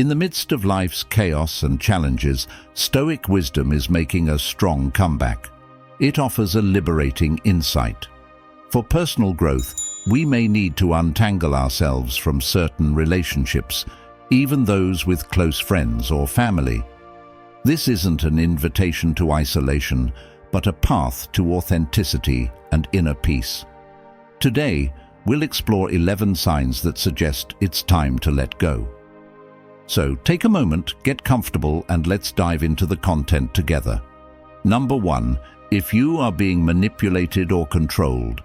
In the midst of life's chaos and challenges, Stoic wisdom is making a strong comeback. It offers a liberating insight. For personal growth, we may need to untangle ourselves from certain relationships, even those with close friends or family. This isn't an invitation to isolation, but a path to authenticity and inner peace. Today, we'll explore 11 signs that suggest it's time to let go. So take a moment, get comfortable, and let's dive into the content together. Number 1. If you are being manipulated or controlled.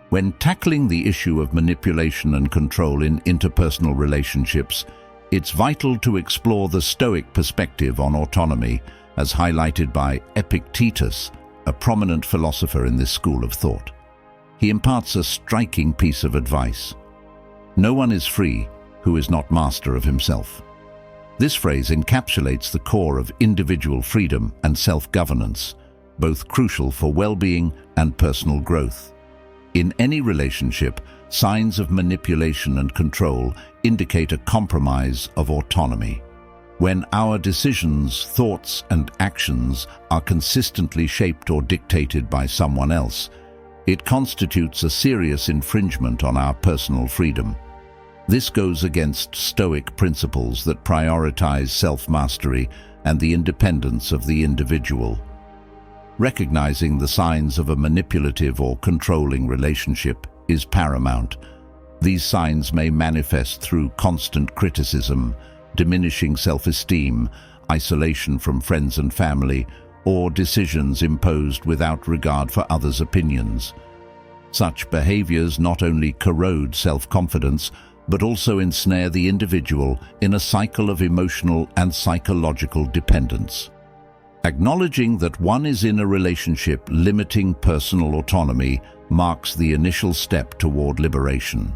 When tackling the issue of manipulation and control in interpersonal relationships, it's vital to explore the Stoic perspective on autonomy, as highlighted by Epictetus, a prominent philosopher in this school of thought. He imparts a striking piece of advice. No one is free who is not master of himself. This phrase encapsulates the core of individual freedom and self-governance, both crucial for well-being and personal growth. In any relationship, signs of manipulation and control indicate a compromise of autonomy. When our decisions, thoughts, and actions are consistently shaped or dictated by someone else, it constitutes a serious infringement on our personal freedom. This goes against Stoic principles that prioritize self-mastery and the independence of the individual. Recognizing the signs of a manipulative or controlling relationship is paramount. These signs may manifest through constant criticism, diminishing self-esteem, isolation from friends and family, or decisions imposed without regard for others' opinions. Such behaviors not only corrode self-confidence, but also ensnare the individual in a cycle of emotional and psychological dependence. Acknowledging that one is in a relationship limiting personal autonomy marks the initial step toward liberation.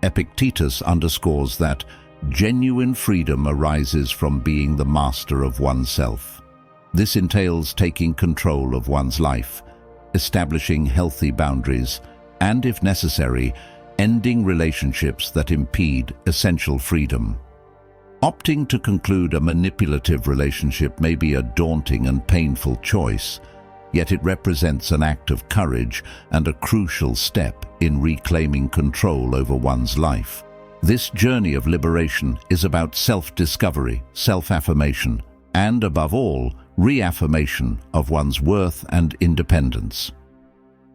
Epictetus underscores that genuine freedom arises from being the master of oneself. This entails taking control of one's life, establishing healthy boundaries, and, if necessary, ending relationships that impede essential freedom. Opting to conclude a manipulative relationship may be a daunting and painful choice, yet it represents an act of courage and a crucial step in reclaiming control over one's life. This journey of liberation is about self-discovery, self-affirmation, and, above all, reaffirmation of one's worth and independence.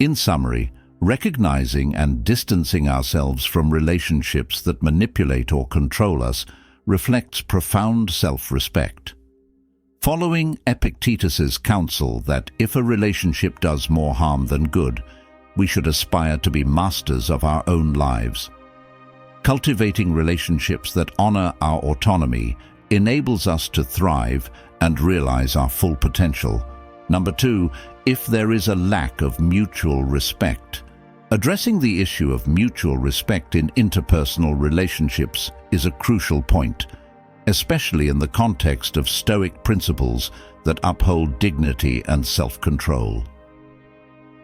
In summary, recognizing and distancing ourselves from relationships that manipulate or control us reflects profound self-respect. Following Epictetus's counsel that if a relationship does more harm than good, we should aspire to be masters of our own lives. Cultivating relationships that honor our autonomy enables us to thrive and realize our full potential. Number 2, if there is a lack of mutual respect. Addressing the issue of mutual respect in interpersonal relationships is a crucial point, especially in the context of Stoic principles that uphold dignity and self-control.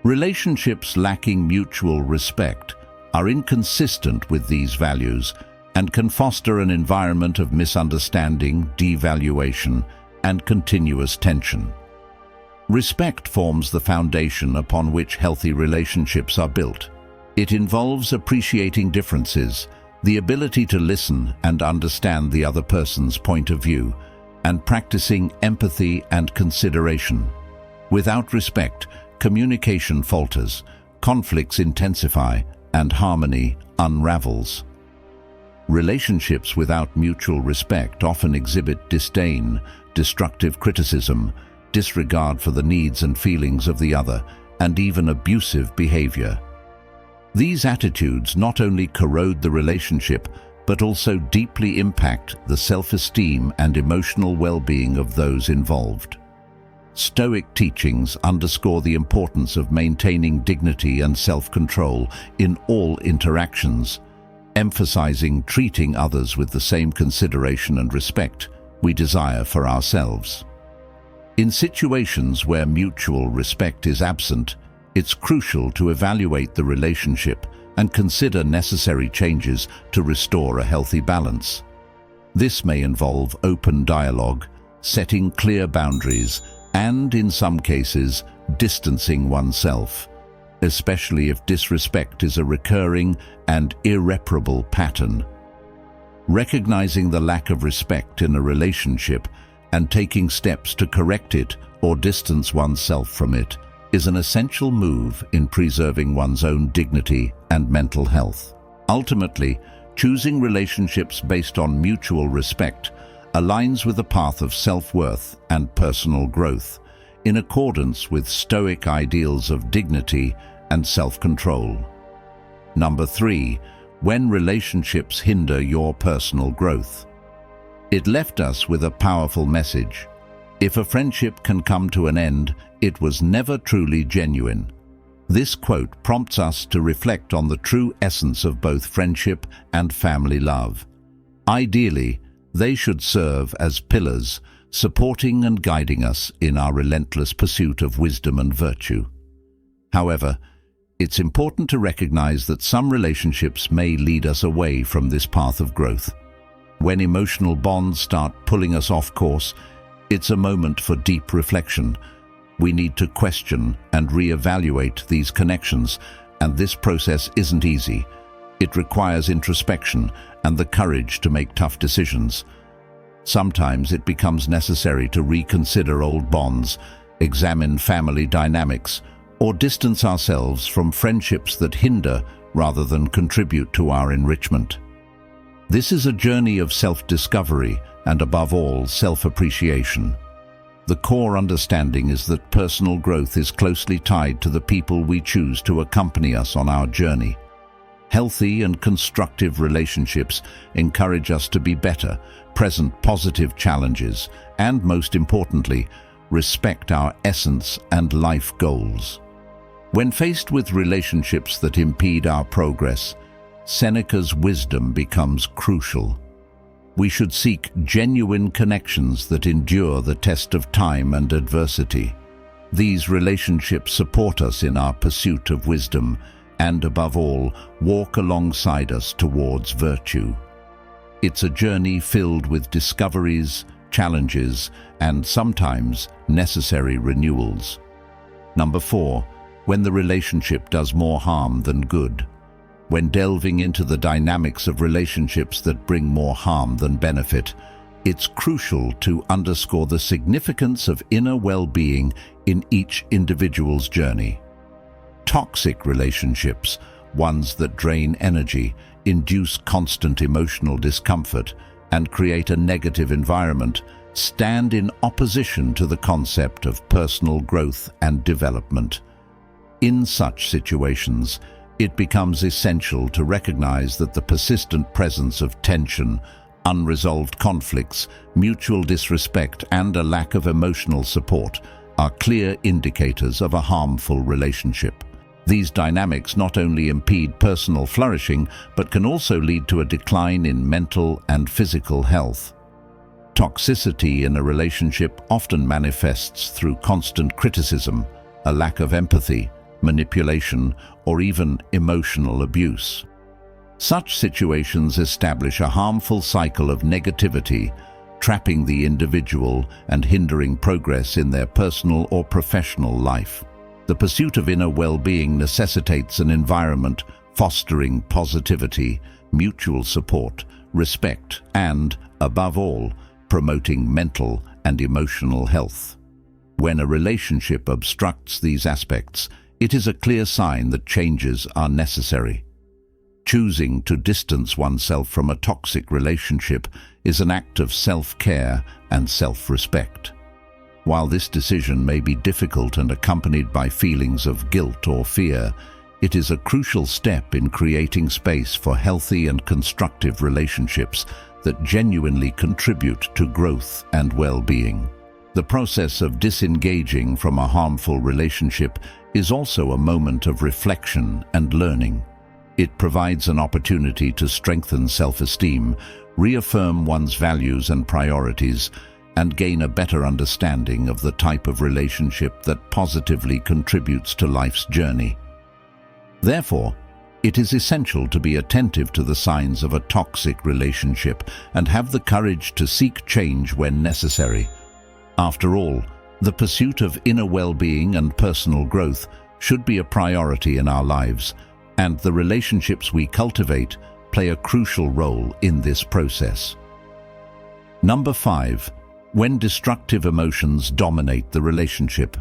Relationships lacking mutual respect are inconsistent with these values and can foster an environment of misunderstanding, devaluation, and continuous tension. Respect forms the foundation upon which healthy relationships are built. It involves appreciating differences, the ability to listen and understand the other person's point of view, and practicing empathy and consideration. Without respect, communication falters, conflicts intensify, and harmony unravels. Relationships without mutual respect often exhibit disdain, destructive criticism, disregard for the needs and feelings of the other, and even abusive behavior. These attitudes not only corrode the relationship, but also deeply impact the self-esteem and emotional well-being of those involved. Stoic teachings underscore the importance of maintaining dignity and self-control in all interactions, emphasizing treating others with the same consideration and respect we desire for ourselves. In situations where mutual respect is absent, it's crucial to evaluate the relationship and consider necessary changes to restore a healthy balance. This may involve open dialogue, setting clear boundaries, and, in some cases, distancing oneself, especially if disrespect is a recurring and irreparable pattern. Recognizing the lack of respect in a relationship and taking steps to correct it or distance oneself from it is an essential move in preserving one's own dignity and mental health. Ultimately, choosing relationships based on mutual respect aligns with a path of self-worth and personal growth, in accordance with Stoic ideals of dignity and self-control. Number 3, when relationships hinder your personal growth. It left us with a powerful message. If a friendship can come to an end, it was never truly genuine. This quote prompts us to reflect on the true essence of both friendship and family love. Ideally, they should serve as pillars, supporting and guiding us in our relentless pursuit of wisdom and virtue. However, it's important to recognize that some relationships may lead us away from this path of growth. When emotional bonds start pulling us off course, it's a moment for deep reflection. We need to question and reevaluate these connections, and this process isn't easy. It requires introspection and the courage to make tough decisions. Sometimes it becomes necessary to reconsider old bonds, examine family dynamics, or distance ourselves from friendships that hinder rather than contribute to our enrichment. This is a journey of self-discovery and, above all, self-appreciation. The core understanding is that personal growth is closely tied to the people we choose to accompany us on our journey. Healthy and constructive relationships encourage us to be better, present positive challenges, and, most importantly, respect our essence and life goals. When faced with relationships that impede our progress, Seneca's wisdom becomes crucial. We should seek genuine connections that endure the test of time and adversity. These relationships support us in our pursuit of wisdom and, above all, walk alongside us towards virtue. It's a journey filled with discoveries, challenges, and sometimes necessary renewals. Number 4, when the relationship does more harm than good. When delving into the dynamics of relationships that bring more harm than benefit, it's crucial to underscore the significance of inner well-being in each individual's journey. Toxic relationships, ones that drain energy, induce constant emotional discomfort, and create a negative environment, stand in opposition to the concept of personal growth and development. In such situations, it becomes essential to recognize that the persistent presence of tension, unresolved conflicts, mutual disrespect, and a lack of emotional support are clear indicators of a harmful relationship. These dynamics not only impede personal flourishing, but can also lead to a decline in mental and physical health. Toxicity in a relationship often manifests through constant criticism, a lack of empathy, manipulation, or even emotional abuse. Such situations establish a harmful cycle of negativity, trapping the individual and hindering progress in their personal or professional life. The pursuit of inner well-being necessitates an environment fostering positivity, mutual support, respect, and, above all, promoting mental and emotional health. When a relationship obstructs these aspects, it is a clear sign that changes are necessary. Choosing to distance oneself from a toxic relationship is an act of self-care and self-respect. While this decision may be difficult and accompanied by feelings of guilt or fear, it is a crucial step in creating space for healthy and constructive relationships that genuinely contribute to growth and well-being. The process of disengaging from a harmful relationship is also a moment of reflection and learning. It provides an opportunity to strengthen self-esteem, reaffirm one's values and priorities, and gain a better understanding of the type of relationship that positively contributes to life's journey. Therefore, It is essential to be attentive to the signs of a toxic relationship and have the courage to seek change when necessary. After all, the pursuit of inner well-being and personal growth should be a priority in our lives, and the relationships we cultivate play a crucial role in this process. Number 5. When destructive emotions dominate the relationship.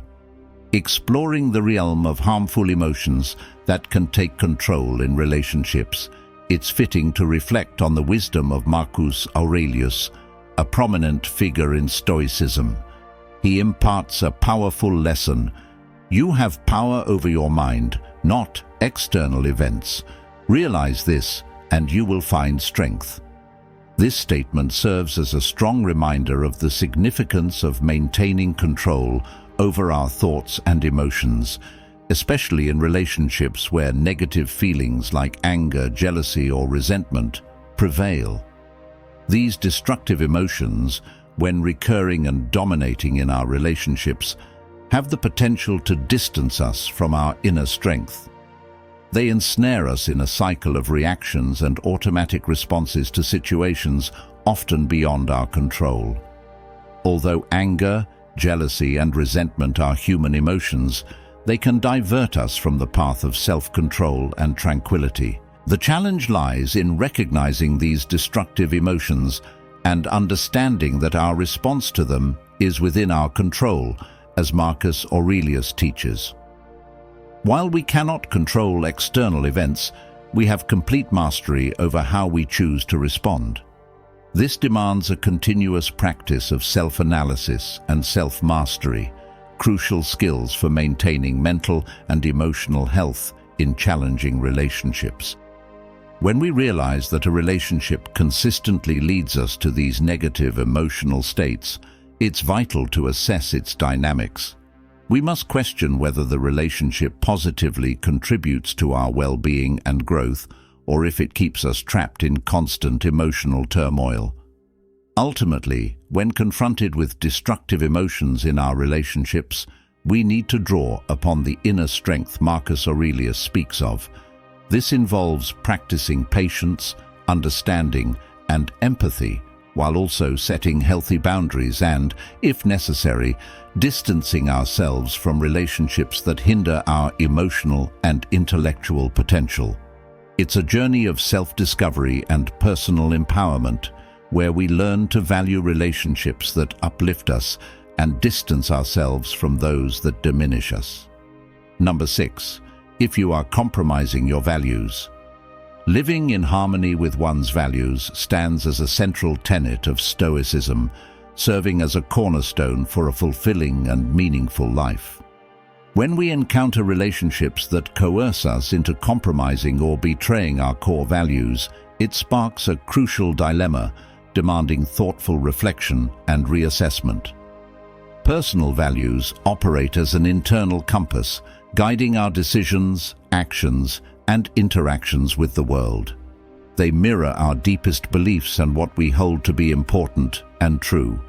Exploring the realm of harmful emotions that can take control in relationships, it's fitting to reflect on the wisdom of Marcus Aurelius, a prominent figure in Stoicism. He imparts a powerful lesson. You have power over your mind, not external events. Realize this, and you will find strength. This statement serves as a strong reminder of the significance of maintaining control over our thoughts and emotions, especially in relationships where negative feelings like anger, jealousy, or resentment prevail. These destructive emotions, when recurring and dominating in our relationships, have the potential to distance us from our inner strength. They ensnare us in a cycle of reactions and automatic responses to situations often beyond our control. Although anger, jealousy, and resentment are human emotions, they can divert us from the path of self-control and tranquility. The challenge lies in recognizing these destructive emotions and understanding that our response to them is within our control, as Marcus Aurelius teaches. While we cannot control external events, we have complete mastery over how we choose to respond. This demands a continuous practice of self-analysis and self-mastery, crucial skills for maintaining mental and emotional health in challenging relationships. When we realize that a relationship consistently leads us to these negative emotional states, it's vital to assess its dynamics. We must question whether the relationship positively contributes to our well-being and growth, or if it keeps us trapped in constant emotional turmoil. Ultimately, when confronted with destructive emotions in our relationships, we need to draw upon the inner strength Marcus Aurelius speaks of. This involves practicing patience, understanding, and empathy, while also setting healthy boundaries and, if necessary, distancing ourselves from relationships that hinder our emotional and intellectual potential. It's a journey of self-discovery and personal empowerment, where we learn to value relationships that uplift us and distance ourselves from those that diminish us. Number 6. If you are compromising your values. Living in harmony with one's values stands as a central tenet of Stoicism, serving as a cornerstone for a fulfilling and meaningful life. When we encounter relationships that coerce us into compromising or betraying our core values, it sparks a crucial dilemma, demanding thoughtful reflection and reassessment. Personal values operate as an internal compass, guiding our decisions, actions, and interactions with the world. They mirror our deepest beliefs and what we hold to be important and true.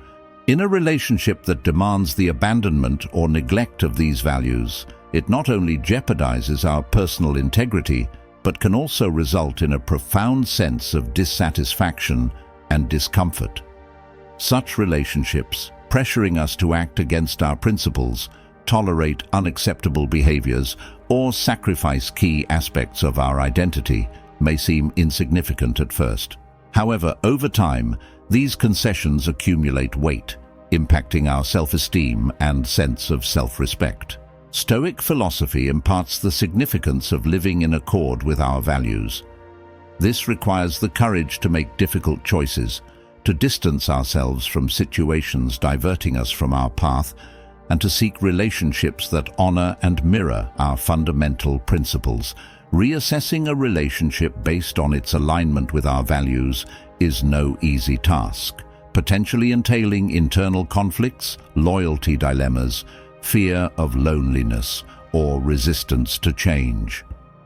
In a relationship that demands the abandonment or neglect of these values, it not only jeopardizes our personal integrity, but can also result in a profound sense of dissatisfaction and discomfort. Such relationships, pressuring us to act against our principles, tolerate unacceptable behaviors, or sacrifice key aspects of our identity, may seem insignificant at first. However, over time, these concessions accumulate weight, impacting our self-esteem and sense of self-respect. Stoic philosophy imparts the significance of living in accord with our values. This requires the courage to make difficult choices, to distance ourselves from situations diverting us from our path, and to seek relationships that honor and mirror our fundamental principles. Reassessing a relationship based on its alignment with our values is no easy task, potentially entailing internal conflicts, loyalty dilemmas, fear of loneliness, or resistance to change.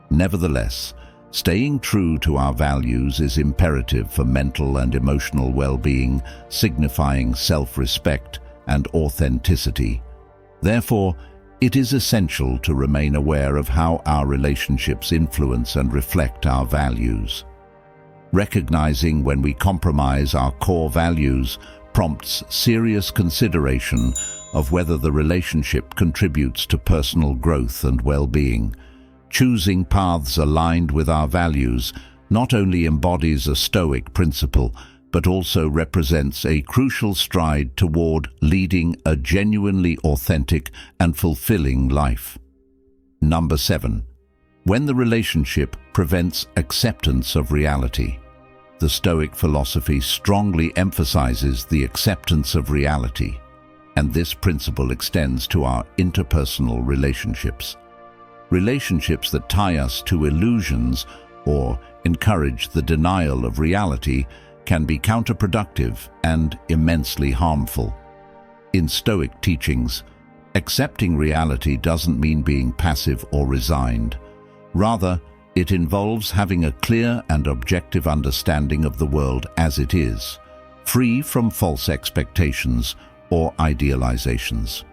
Nevertheless, staying true to our values is imperative for mental and emotional well-being, signifying self-respect and authenticity. Therefore, It is essential to remain aware of how our relationships influence and reflect our values. Recognizing when we compromise our core values prompts serious consideration of whether the relationship contributes to personal growth and well-being. Choosing paths aligned with our values not only embodies a Stoic principle, but also represents a crucial stride toward leading a genuinely authentic and fulfilling life. Number 7. When the relationship prevents acceptance of reality. The Stoic philosophy strongly emphasizes the acceptance of reality, and this principle extends to our interpersonal relationships. Relationships that tie us to illusions or encourage the denial of reality can be counterproductive and immensely harmful. In Stoic teachings, accepting reality doesn't mean being passive or resigned. Rather, it involves having a clear and objective understanding of the world as it is, free from false expectations or idealizations.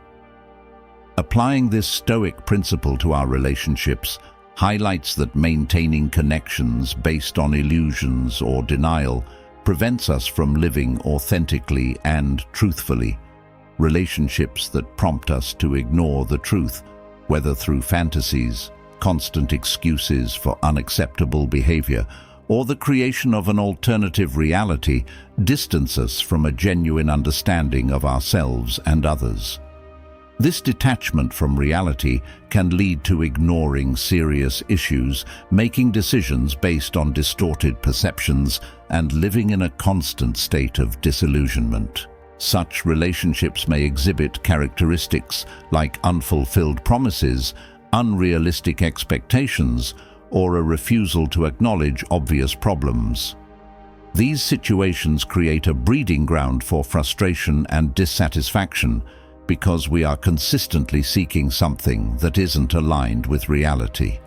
Applying this Stoic principle to our relationships highlights that maintaining connections based on illusions or denial prevents us from living authentically and truthfully. Relationships that prompt us to ignore the truth, whether through fantasies, constant excuses for unacceptable behavior, or the creation of an alternative reality, distance us from a genuine understanding of ourselves and others. This detachment from reality can lead to ignoring serious issues, making decisions based on distorted perceptions, and living in a constant state of disillusionment. Such relationships may exhibit characteristics like unfulfilled promises, unrealistic expectations, or a refusal to acknowledge obvious problems. These situations create a breeding ground for frustration and dissatisfaction, because we are consistently seeking something that isn't aligned with reality.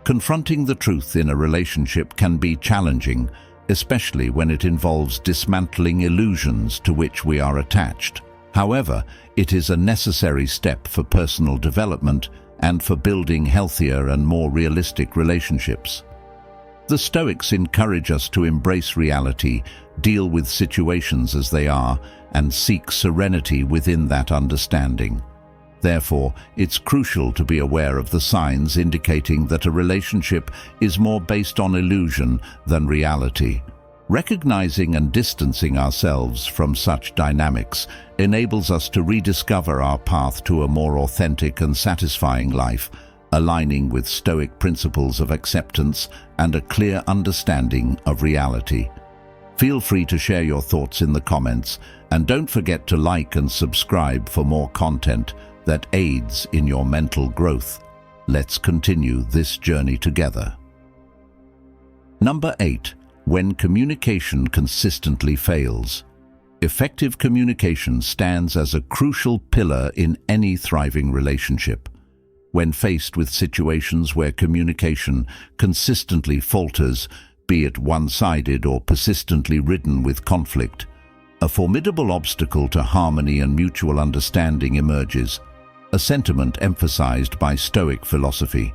Confronting the truth in a relationship can be challenging, especially when it involves dismantling illusions to which we are attached. However, it is a necessary step for personal development and for building healthier and more realistic relationships. The Stoics encourage us to embrace reality, deal with situations as they are, and seek serenity within that understanding. Therefore, it's crucial to be aware of the signs indicating that a relationship is more based on illusion than reality. Recognizing and distancing ourselves from such dynamics enables us to rediscover our path to a more authentic and satisfying life, aligning with Stoic principles of acceptance and a clear understanding of reality. Feel free to share your thoughts in the comments, and don't forget to like and subscribe for more content that aids in your mental growth. Let's continue this journey together. Number 8. When communication consistently fails. Effective communication stands as a crucial pillar in any thriving relationship. When faced with situations where communication consistently falters, be it one-sided or persistently ridden with conflict, a formidable obstacle to harmony and mutual understanding emerges, a sentiment emphasized by Stoic philosophy.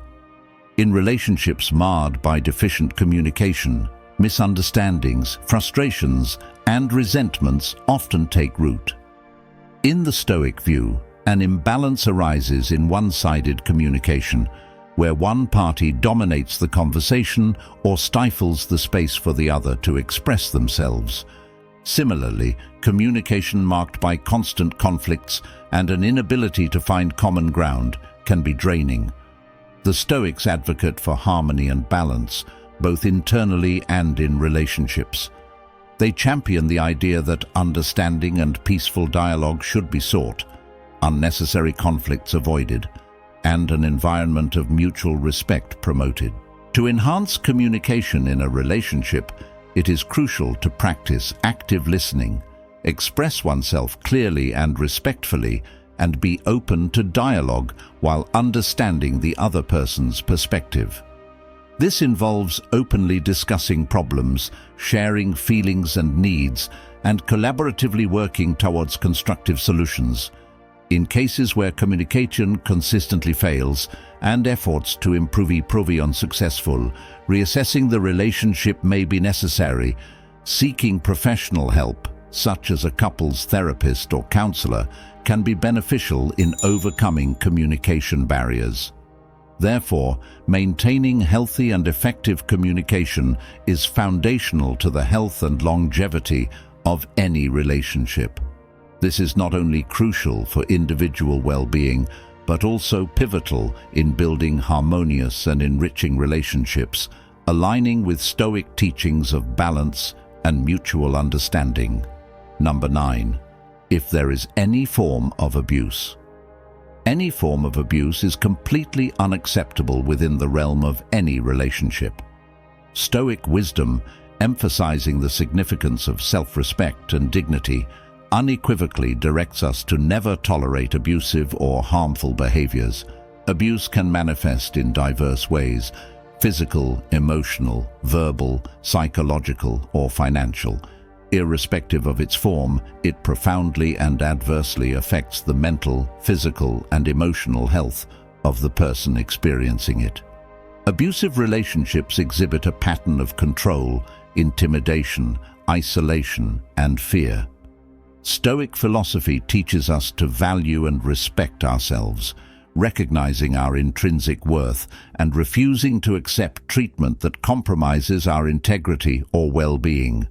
In relationships marred by deficient communication, misunderstandings, frustrations, and resentments often take root. In the Stoic view, an imbalance arises in one-sided communication, where one party dominates the conversation or stifles the space for the other to express themselves. Similarly, communication marked by constant conflicts and an inability to find common ground can be draining. The Stoics advocate for harmony and balance, both internally and in relationships. They champion the idea that understanding and peaceful dialogue should be sought, unnecessary conflicts avoided, and an environment of mutual respect promoted. To enhance communication in a relationship, it is crucial to practice active listening, express oneself clearly and respectfully, and be open to dialogue while understanding the other person's perspective. This involves openly discussing problems, sharing feelings and needs, and collaboratively working towards constructive solutions. In cases where communication consistently fails and efforts to improve unsuccessful, reassessing the relationship may be necessary. Seeking professional help, such as a couples therapist or counselor, can be beneficial in overcoming communication barriers. Therefore, maintaining healthy and effective communication is foundational to the health and longevity of any relationship. This is not only crucial for individual well-being, but also pivotal in building harmonious and enriching relationships, aligning with Stoic teachings of balance and mutual understanding. Number 9. If there is any form of abuse. Any form of abuse is completely unacceptable within the realm of any relationship. Stoic wisdom, emphasizing the significance of self-respect and dignity, unequivocally directs us to never tolerate abusive or harmful behaviors. Abuse can manifest in diverse ways: physical, emotional, verbal, psychological, or financial. Irrespective of its form, it profoundly and adversely affects the mental, physical, and emotional health of the person experiencing it. Abusive relationships exhibit a pattern of control, intimidation, isolation, and fear. Stoic philosophy teaches us to value and respect ourselves, recognizing our intrinsic worth and refusing to accept treatment that compromises our integrity or well-being.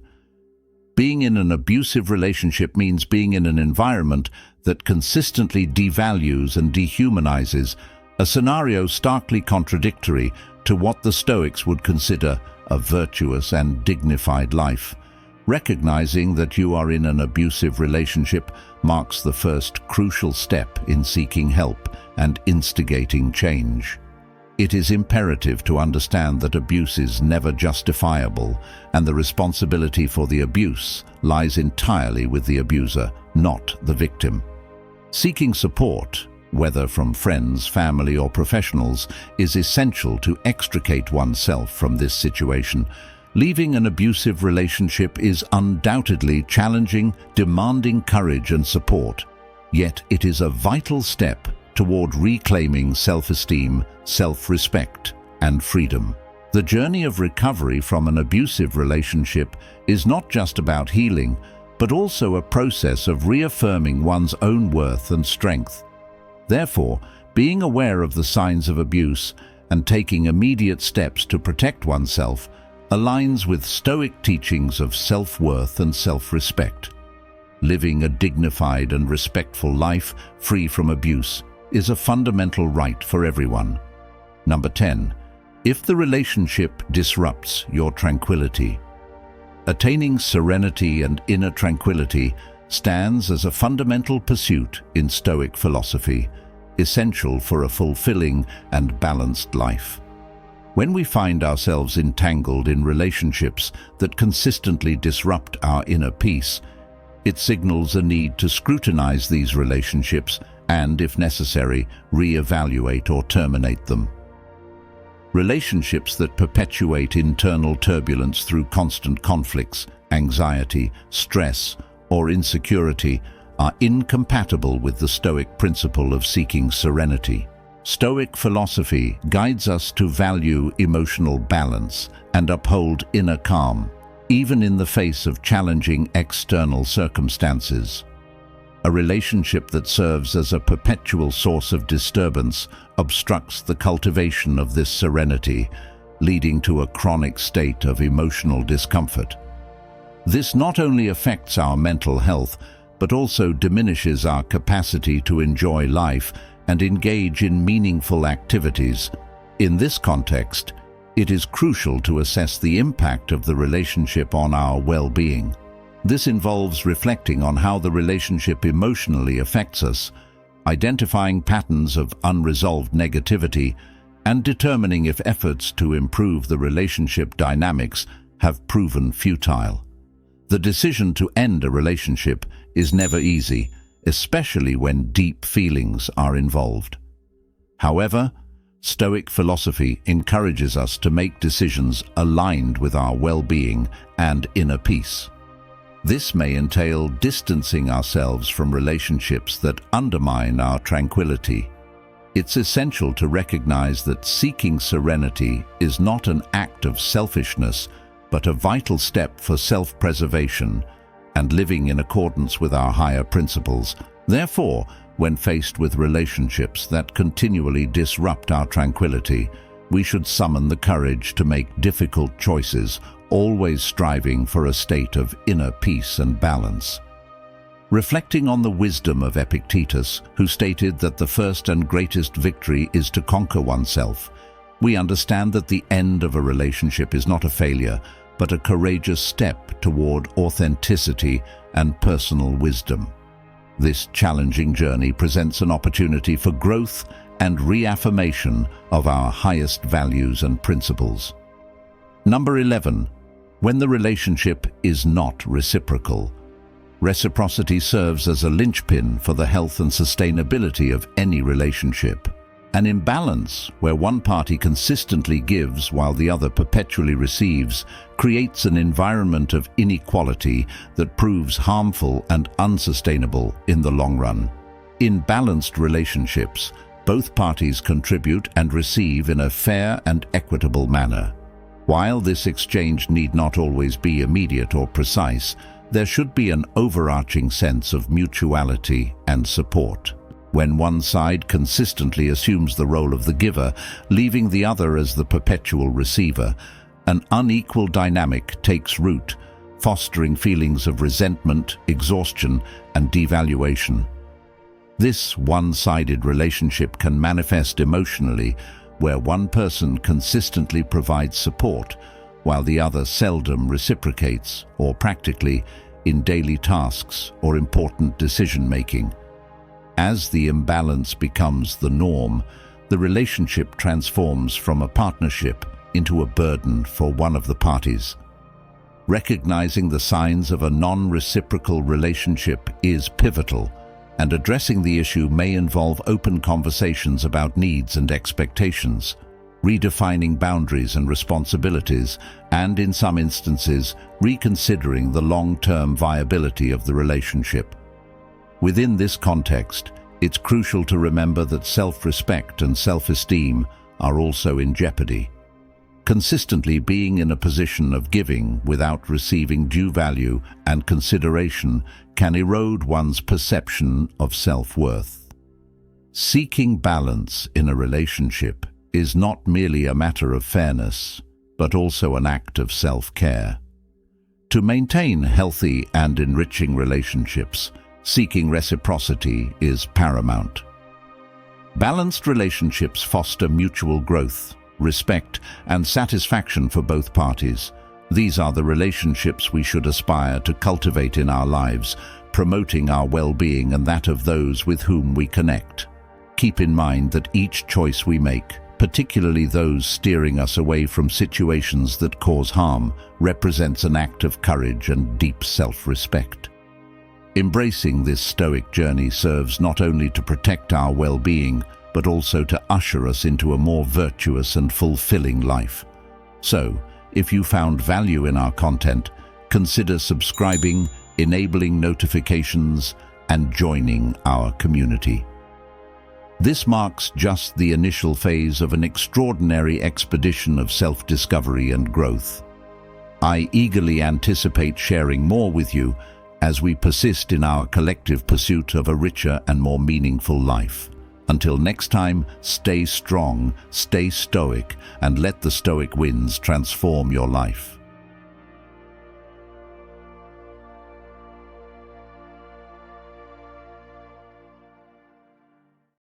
Being in an abusive relationship means being in an environment that consistently devalues and dehumanizes, a scenario starkly contradictory to what the Stoics would consider a virtuous and dignified life. Recognizing that you are in an abusive relationship marks the first crucial step in seeking help and instigating change. It is imperative to understand that abuse is never justifiable, and the responsibility for the abuse lies entirely with the abuser, not the victim. Seeking support, whether from friends, family, or professionals, is essential to extricate oneself from this situation. Leaving an abusive relationship is undoubtedly challenging, demanding courage and support. Yet it is a vital step toward reclaiming self-esteem, self-respect, and freedom. The journey of recovery from an abusive relationship is not just about healing, but also a process of reaffirming one's own worth and strength. Therefore, being aware of the signs of abuse and taking immediate steps to protect oneself aligns with Stoic teachings of self-worth and self-respect. Living a dignified and respectful life free from abuse is a fundamental right for everyone. Number 10. If the relationship disrupts your tranquility. Attaining serenity and inner tranquility stands as a fundamental pursuit in Stoic philosophy, essential for a fulfilling and balanced life. When we find ourselves entangled in relationships that consistently disrupt our inner peace, it signals a need to scrutinize these relationships and, if necessary, re-evaluate or terminate them. Relationships that perpetuate internal turbulence through constant conflicts, anxiety, stress, or insecurity are incompatible with the Stoic principle of seeking serenity. Stoic philosophy guides us to value emotional balance and uphold inner calm, even in the face of challenging external circumstances. A relationship that serves as a perpetual source of disturbance obstructs the cultivation of this serenity, leading to a chronic state of emotional discomfort. This not only affects our mental health, but also diminishes our capacity to enjoy life and engage in meaningful activities. In this context, it is crucial to assess the impact of the relationship on our well-being. This involves reflecting on how the relationship emotionally affects us, identifying patterns of unresolved negativity, and determining if efforts to improve the relationship dynamics have proven futile. The decision to end a relationship is never easy, especially when deep feelings are involved. However, Stoic philosophy encourages us to make decisions aligned with our well-being and inner peace. This may entail distancing ourselves from relationships that undermine our tranquility. It's essential to recognize that seeking serenity is not an act of selfishness, but a vital step for self-preservation and living in accordance with our higher principles. Therefore, when faced with relationships that continually disrupt our tranquility, we should summon the courage to make difficult choices, always striving for a state of inner peace and balance. Reflecting on the wisdom of Epictetus, who stated that the first and greatest victory is to conquer oneself, we understand that the end of a relationship is not a failure, but a courageous step toward authenticity and personal wisdom. This challenging journey presents an opportunity for growth and reaffirmation of our highest values and principles. Number 11. When the relationship is not reciprocal. Reciprocity serves as a linchpin for the health and sustainability of any relationship. An imbalance where one party consistently gives while the other perpetually receives creates an environment of inequality that proves harmful and unsustainable in the long run. In balanced relationships, both parties contribute and receive in a fair and equitable manner. While this exchange need not always be immediate or precise, there should be an overarching sense of mutuality and support. When one side consistently assumes the role of the giver, leaving the other as the perpetual receiver, an unequal dynamic takes root, fostering feelings of resentment, exhaustion, and devaluation. This one-sided relationship can manifest emotionally, where one person consistently provides support, while the other seldom reciprocates, or practically, in daily tasks or important decision-making. As the imbalance becomes the norm, the relationship transforms from a partnership into a burden for one of the parties. Recognizing the signs of a non-reciprocal relationship is pivotal, and addressing the issue may involve open conversations about needs and expectations, redefining boundaries and responsibilities, and in some instances, reconsidering the long-term viability of the relationship. Within this context, it's crucial to remember that self-respect and self-esteem are also in jeopardy. Consistently being in a position of giving without receiving due value and consideration can erode one's perception of self-worth. Seeking balance in a relationship is not merely a matter of fairness, but also an act of self-care. To maintain healthy and enriching relationships, seeking reciprocity is paramount. Balanced relationships foster mutual growth, respect, and satisfaction for both parties. These are the relationships we should aspire to cultivate in our lives, promoting our well-being and that of those with whom we connect. Keep in mind that each choice we make, particularly those steering us away from situations that cause harm, represents an act of courage and deep self-respect. Embracing this stoic journey serves not only to protect our well-being, but also to usher us into a more virtuous and fulfilling life. So, if you found value in our content, consider subscribing, enabling notifications, and joining our community. This marks just the initial phase of an extraordinary expedition of self-discovery and growth. I eagerly anticipate sharing more with you as we persist in our collective pursuit of a richer and more meaningful life. Until next time, stay strong, stay stoic, and let the stoic winds transform your life.